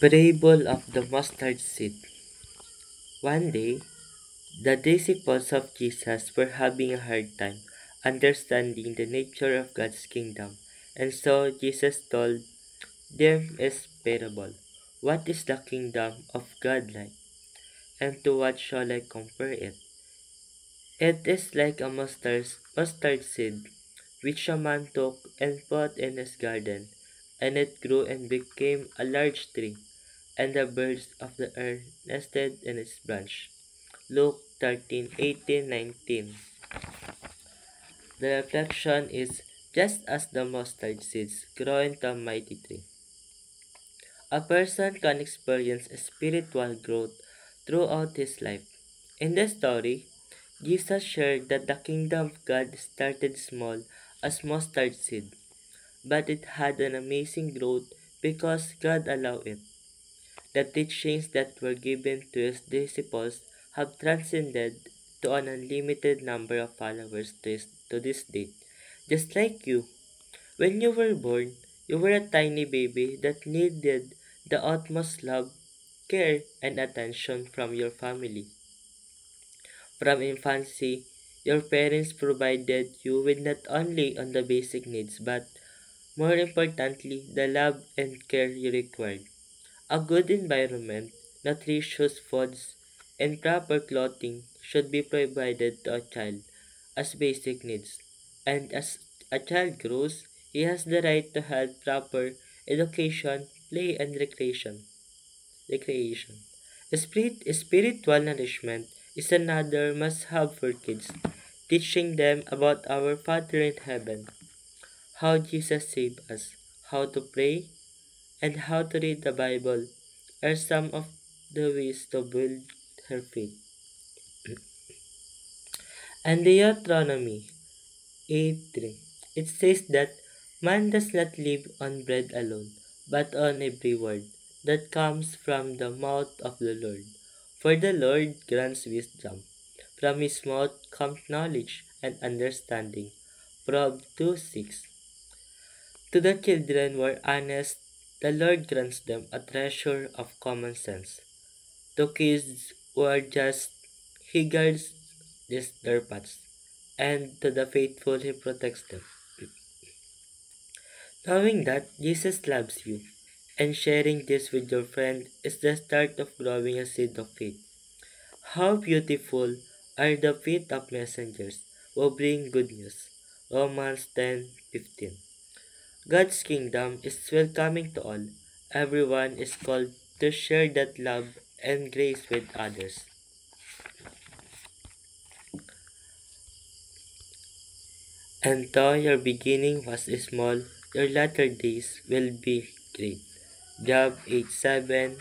Parable of the Mustard Seed. One day, the disciples of Jesus were having a hard time understanding the nature of God's kingdom, and so Jesus told them this parable. What is the kingdom of God like, and to what shall I compare it? It is like a mustard seed, which a man took and put in his garden, and it grew and became a large tree, and the birds of the air nested in its branch. Luke 13:18-19. The reflection is just as the mustard seeds grow into a mighty tree. A person can experience spiritual growth throughout his life. In the story, Jesus shared that the kingdom of God started small as mustard seed, but it had an amazing growth because God allowed it. The teachings that were given to his disciples have transcended to an unlimited number of followers to this day. Just like you, when you were born, you were a tiny baby that needed the utmost love, care, and attention from your family. From infancy, your parents provided you with not only on the basic needs but more importantly the love and care you required. A good environment, nutritious foods, and proper clothing should be provided to a child as basic needs. And as a child grows, he has the right to have proper education, play, and recreation. Spiritual nourishment is another must-have for kids, teaching them about our Father in heaven, how Jesus saved us, how to pray, and how to read the Bible are some of the ways to build her faith. And Deuteronomy 8:3, it says that man does not live on bread alone, but on every word that comes from the mouth of the Lord. For the Lord grants wisdom. From his mouth comes knowledge and understanding. Proverbs 2:6. To the children who are honest, the Lord grants them a treasure of common sense. To kids who are just, he guards their paths, and to the faithful he protects them. Knowing that Jesus loves you and sharing this with your friend is the start of growing a seed of faith. How beautiful are the feet of messengers who bring good news. Romans 10:15. God's kingdom is welcoming to all. Everyone is called to share that love and grace with others. And though your beginning was small, your latter days will be great. Job 8:7